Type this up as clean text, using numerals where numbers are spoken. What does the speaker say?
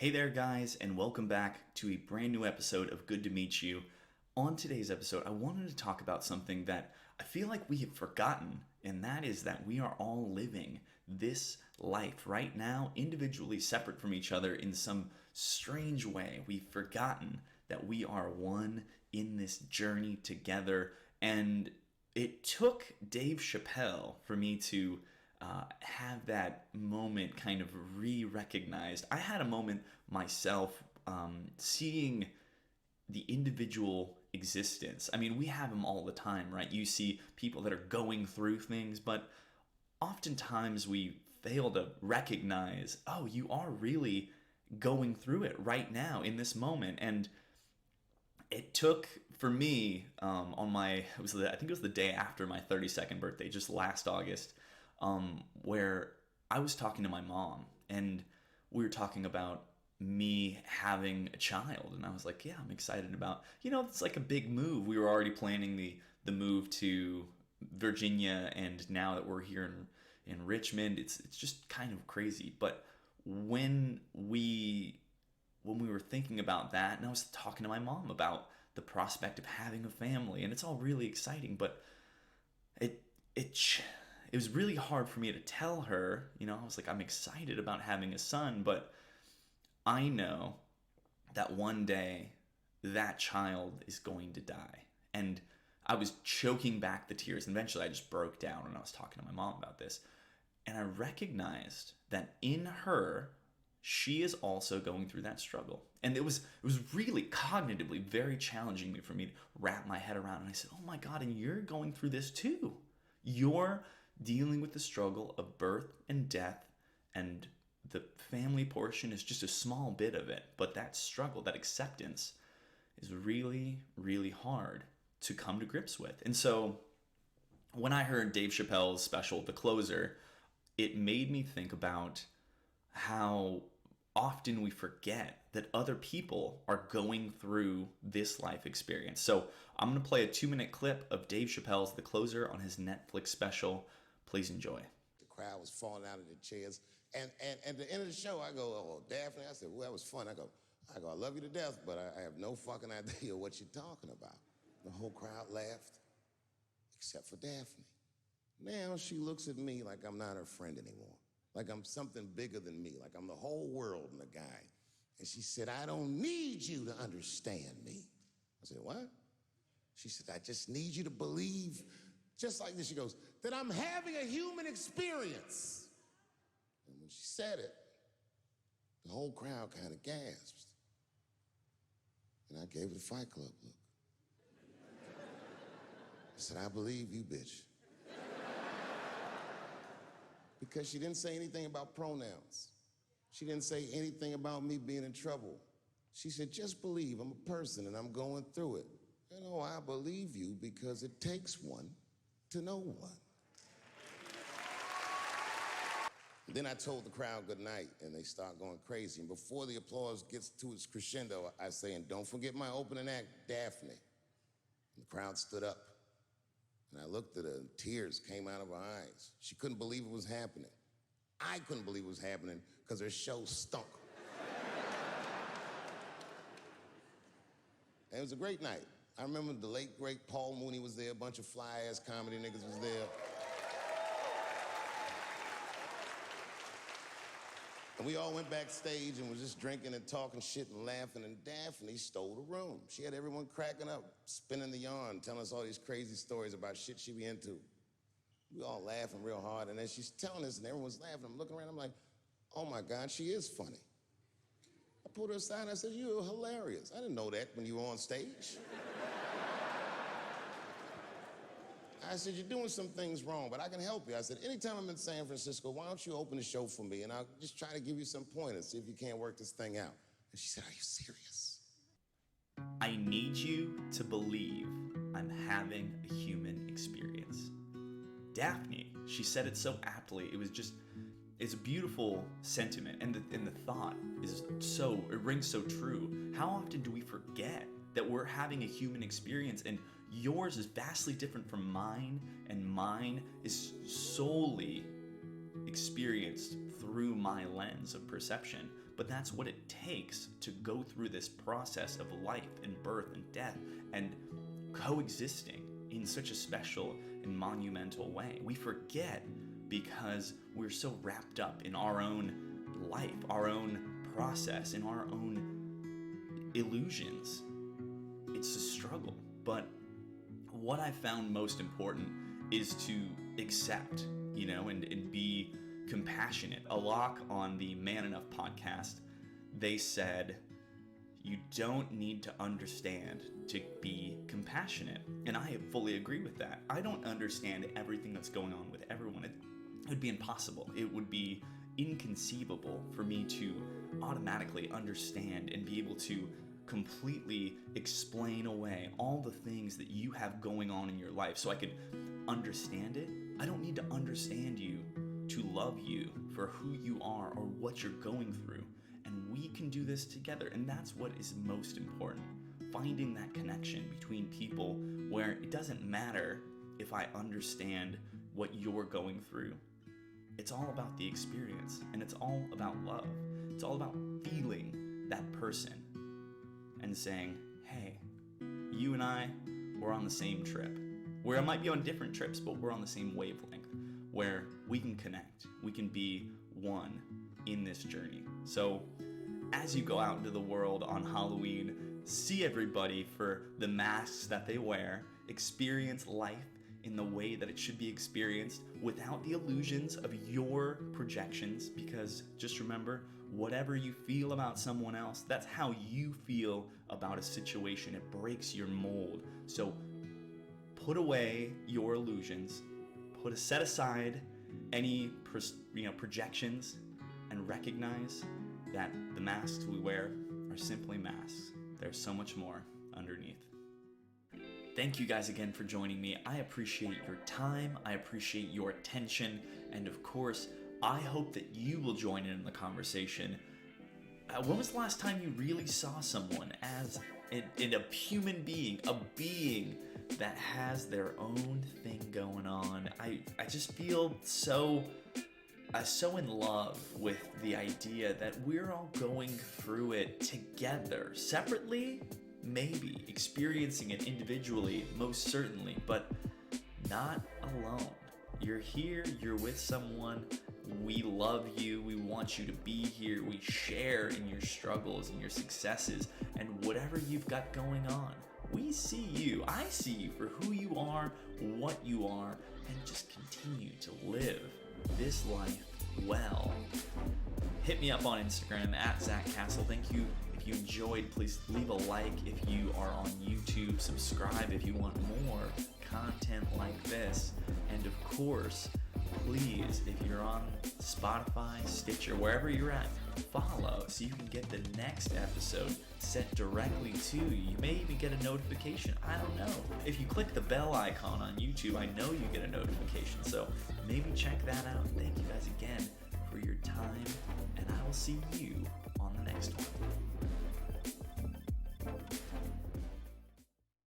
Hey there, guys, and welcome back to a brand new episode of Good to Meet You. On today's episode, I wanted to talk about something that I feel like we have forgotten, and that is that we are all living this life right now, individually separate from each other in some strange way. We've forgotten that we are one in this journey together, and it took Dave Chappelle for me to have that moment kind of re-recognized. I had a moment myself seeing the individual existence. I mean, we have them all the time, right? You see people that are going through things, but oftentimes we fail to recognize, oh, you are really going through it right now in this moment. And it took for me I think it was the day after my 32nd birthday, just last August, where I was talking to my mom and we were talking about me having a child, and I was like, yeah, I'm excited about, it's like a big move. We were already planning the move to Virginia, and now that we're here in Richmond, it's just kind of crazy. But when we were thinking about that, and I was talking to my mom about the prospect of having a family, and it's all really exciting, but it was really hard for me to tell her. I was like, I'm excited about having a son, but I know that one day that child is going to die. And I was choking back the tears, and eventually I just broke down when I was talking to my mom about this. And I recognized that in her, she is also going through that struggle. And it was really cognitively very challenging for me to wrap my head around. And I said, oh my God, and you're going through this too. You're dealing with the struggle of birth and death, and the family portion is just a small bit of it. But that struggle, that acceptance, is really, really hard to come to grips with. And so when I heard Dave Chappelle's special, The Closer, it made me think about how often we forget that other people are going through this life experience. So I'm going to play a 2-minute clip of Dave Chappelle's The Closer on his Netflix special. Please enjoy. The crowd was falling out of the chairs. And at the end of the show, I go, oh, Daphne, I said, well, that was fun. I go, I love you to death, but I have no fucking idea what you're talking about. The whole crowd laughed, except for Daphne. Now she looks at me like I'm not her friend anymore, like I'm something bigger than me, like I'm the whole world and the guy. And she said, I don't need you to understand me. I said, what? She said, I just need you to believe, just like this, she goes, that I'm having a human experience. And when she said it, the whole crowd kind of gasped. And I gave her the Fight Club look. I said, I believe you, bitch. Because she didn't say anything about pronouns. She didn't say anything about me being in trouble. She said, just believe I'm a person and I'm going through it. I believe you because it takes one to know one. Then I told the crowd good night, and they start going crazy. And before the applause gets to its crescendo, I say, and don't forget my opening act, Daphne. And the crowd stood up. And I looked at her, and tears came out of her eyes. She couldn't believe it was happening. I couldn't believe it was happening because her show stunk. And it was a great night. I remember the late, great Paul Mooney was there, a bunch of fly-ass comedy niggas was there. And we all went backstage and was just drinking and talking shit and laughing, and Daphne stole the room. She had everyone cracking up, spinning the yarn, telling us all these crazy stories about shit she be into. We all laughing real hard, and as she's telling us and everyone's laughing, I'm looking around, I'm like, oh my God, she is funny. I pulled her aside and I said, you're hilarious. I didn't know that when you were on stage. I said, you're doing some things wrong, but I can help you. I said, anytime I'm in San Francisco, why don't you open the show for me, and I'll just try to give you some pointers, see if you can't work this thing out. And she said, are you serious? I need you to believe I'm having a human experience. Daphne, she said it so aptly. It's a beautiful sentiment, and the thought it rings so true. How often do we forget that we're having a human experience, and yours is vastly different from mine, and mine is solely experienced through my lens of perception. but that's what it takes to go through this process of life and birth and death and coexisting in such a special and monumental way. We forget because we're so wrapped up in our own life, our own process, in our own illusions. It's a struggle, but what I found most important is to accept, and be compassionate. A lock on the Man Enough podcast, they said, you don't need to understand to be compassionate. And I fully agree with that. I don't understand everything that's going on with everyone. It would be impossible. It would be inconceivable for me to automatically understand and be able to completely explain away all the things that you have going on in your life so I could understand it. I don't need to understand you to love you for who you are or what you're going through. And we can do this together. And that's what is most important. Finding that connection between people where it doesn't matter if I understand what you're going through. It's all about the experience, and it's all about love. It's all about feeling that person and saying, hey, you and I, we're on the same trip. Where I might be on different trips, but we're on the same wavelength, where we can connect. We can be one in this journey. So as you go out into the world on Halloween, see everybody for the masks that they wear, experience life in the way that it should be experienced without the illusions of your projections, because just remember, whatever you feel about someone else, that's how you feel about a situation. It breaks your mold. So put away your illusions, set aside any projections, and recognize that the masks we wear are simply masks. There's so much more underneath. Thank you guys again for joining me. I appreciate your time. I appreciate your attention. And of course, I hope that you will join in the conversation. When was the last time you really saw someone as a human being, a being that has their own thing going on? I just feel so in love with the idea that we're all going through it together, separately, maybe, experiencing it individually, most certainly, but not alone. You're here, you're with someone, we love you, we want you to be here, we share in your struggles and your successes, and whatever you've got going on. We see you, I see you for who you are, what you are, and just continue to live this life well. Hit me up on Instagram at Zach Castle. Thank you. If you enjoyed, please leave a like. If you are on YouTube, subscribe if you want more content like this. And of course, please, if you're on Spotify, Stitcher, wherever you're at, follow so you can get the next episode sent directly to you. You may even get a notification. I don't know. If you click the bell icon on YouTube, I know you get a notification. So maybe check that out. Thank you guys again for your time, and I will see you on the next one.